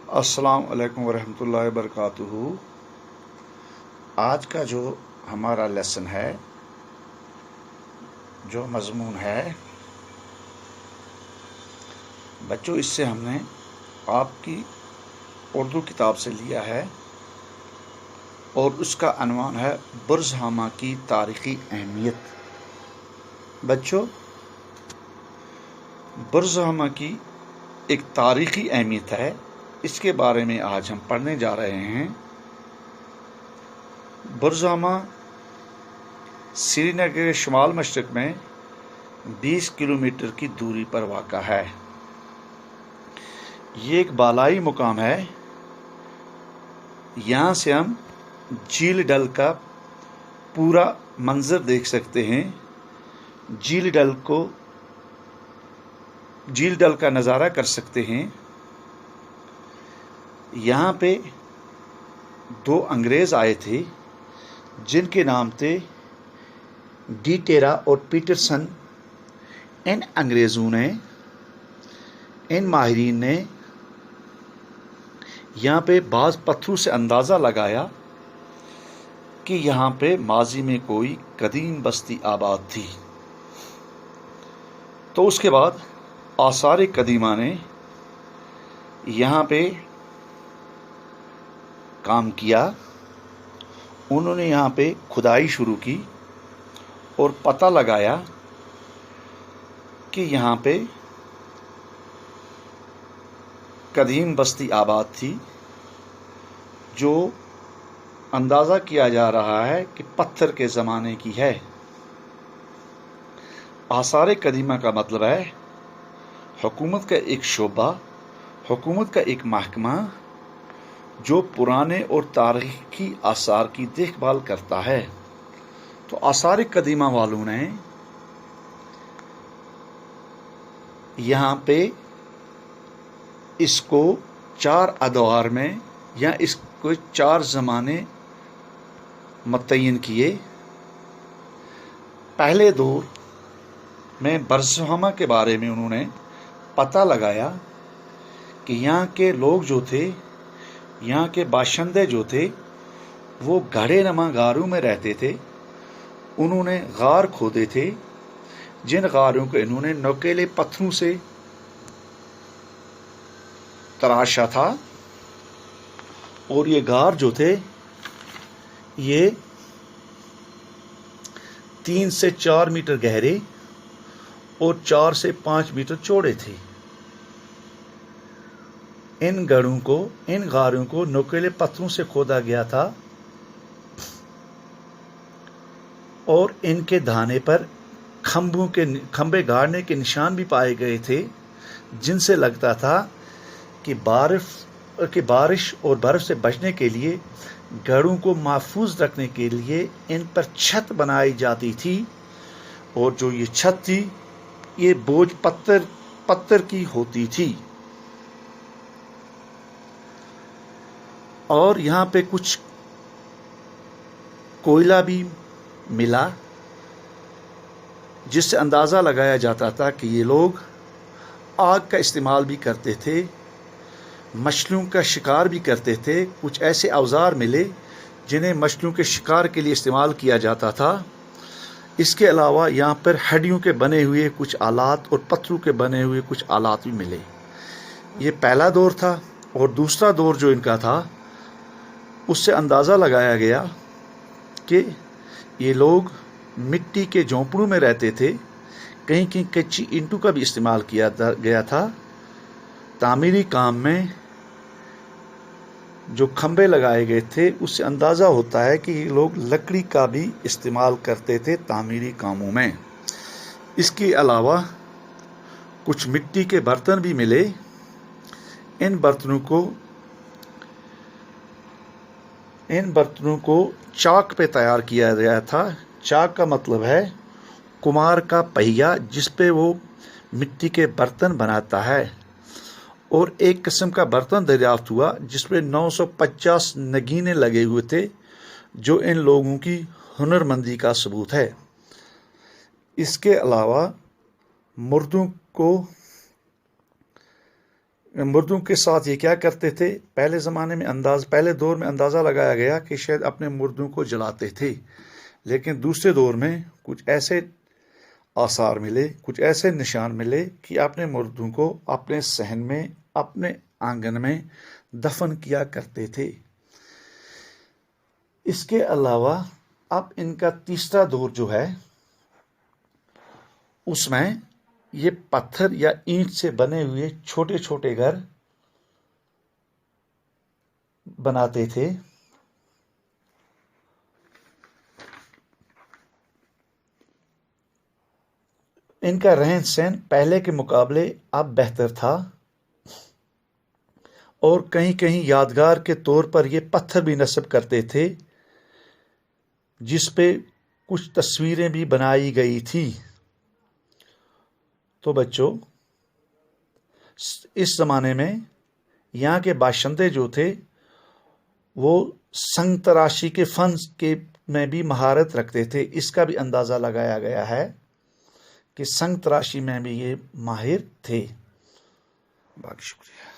السلام علیکم ورحمۃ اللہ وبرکاتہ۔ آج کا جو ہمارا لیسن ہے، جو مضمون ہے بچوں، اس سے ہم نے آپ کی اردو کتاب سے لیا ہے اور اس کا عنوان ہے برزہامہ کی تاریخی اہمیت۔ بچوں، برزہامہ کی ایک تاریخی اہمیت ہے، اس کے بارے میں آج ہم پڑھنے جا رہے ہیں۔ برزہامہ سری نگر کے شمال مشرق میں 20 کلومیٹر کی دوری پر واقع ہے۔ یہ ایک بالائی مقام ہے۔ یہاں سے ہم جھیل ڈل کا پورا منظر دیکھ سکتے ہیں۔ جھیل ڈل کا نظارہ کر سکتے ہیں۔ یہاں پہ 2 انگریز آئے تھے جن کے نام تھے ڈی ٹیرا اور پیٹرسن۔ ان انگریزوں نے، ان ماہرین نے یہاں پہ بعض پتھروں سے اندازہ لگایا کہ یہاں پہ ماضی میں کوئی قدیم بستی آباد تھی۔ تو اس کے بعد آثار قدیمہ نے یہاں پہ کام کیا۔ انہوں نے یہاں پہ کھدائی شروع کی اور پتہ لگایا کہ یہاں پہ قدیم بستی آباد تھی، جو اندازہ کیا جا رہا ہے کہ پتھر کے زمانے کی ہے۔ آثار قدیمہ کا مطلب ہے حکومت کا ایک شعبہ، حکومت کا ایک محکمہ جو پرانے اور تاریخی آثار کی دیکھ بھال کرتا ہے۔ تو آثار قدیمہ والوں نے یہاں پہ اس کو 4 ادوار میں یا اس کو 4 زمانے متعین کیے۔ پہلے دور میں برزہامہ کے بارے میں انہوں نے پتہ لگایا کہ یہاں کے لوگ جو تھے، یہاں کے باشندے جو تھے، وہ گڑھے نما غاروں میں رہتے تھے۔ انہوں نے غار کھودے تھے، جن غاروں کو انہوں نے نوکیلے پتھروں سے تراشا تھا، اور یہ غار جو تھے یہ 3 سے 4 میٹر گہرے اور 4 سے 5 میٹر چوڑے تھے۔ ان غاروں کو نوکیلے پتھروں سے کھودا گیا تھا اور ان کے دہانے پر کھمبے گاڑنے کے نشان بھی پائے گئے تھے، جن سے لگتا تھا کہ بارش اور برف سے بچنے کے لیے، گھروں کو محفوظ رکھنے کے لیے ان پر چھت بنائی جاتی تھی، اور جو یہ چھت تھی یہ بوجھ پتھر کی ہوتی تھی۔ اور یہاں پہ کچھ کوئلہ بھی ملا، جس سے اندازہ لگایا جاتا تھا کہ یہ لوگ آگ کا استعمال بھی کرتے تھے، مچھلیوں کا شکار بھی کرتے تھے۔ کچھ ایسے اوزار ملے جنہیں مچھلیوں کے شکار کے لیے استعمال کیا جاتا تھا۔ اس کے علاوہ یہاں پر ہڈیوں کے بنے ہوئے کچھ آلات اور پتھروں کے بنے ہوئے کچھ آلات بھی ملے۔ یہ پہلا دور تھا، اور دوسرا دور جو ان کا تھا، اس سے اندازہ لگایا گیا کہ یہ لوگ مٹی کے جھونپڑوں میں رہتے تھے، کہیں کہیں کچی اینٹوں کا بھی استعمال کیا گیا تھا۔ تعمیری کام میں جو کھمبے لگائے گئے تھے، اس سے اندازہ ہوتا ہے کہ یہ لوگ لکڑی کا بھی استعمال کرتے تھے تعمیری کاموں میں۔ اس کے علاوہ کچھ مٹی کے برتن بھی ملے۔ ان برتنوں کو چاک پہ تیار کیا گیا تھا۔ چاک کا مطلب ہے کمار کا پہیا، جس پہ وہ مٹی کے برتن بناتا ہے۔ اور ایک قسم کا برتن دریافت ہوا جس پہ 950 نگینے لگے ہوئے تھے، جو ان لوگوں کی ہنرمندی کا ثبوت ہے۔ اس کے علاوہ مردوں کو مردوں کے ساتھ یہ کیا کرتے تھے؟ پہلے دور میں اندازہ لگایا گیا کہ شاید اپنے مردوں کو جلاتے تھے، لیکن دوسرے دور میں کچھ ایسے آثار ملے، کچھ ایسے نشان ملے کہ اپنے مردوں کو اپنے صحن میں، اپنے آنگن میں دفن کیا کرتے تھے۔ اس کے علاوہ اب ان کا تیسرا دور جو ہے، اس میں یہ پتھر یا اینٹ سے بنے ہوئے چھوٹے چھوٹے گھر بناتے تھے۔ ان کا رہن سہن پہلے کے مقابلے اب بہتر تھا، اور کہیں کہیں یادگار کے طور پر یہ پتھر بھی نصب کرتے تھے جس پہ کچھ تصویریں بھی بنائی گئی تھی۔ تو بچوں، اس زمانے میں یہاں کے باشندے جو تھے وہ سنگ تراشی کے فن میں بھی مہارت رکھتے تھے۔ اس کا بھی اندازہ لگایا گیا ہے کہ سنگ تراشی میں بھی یہ ماہر تھے۔ باقی شکریہ۔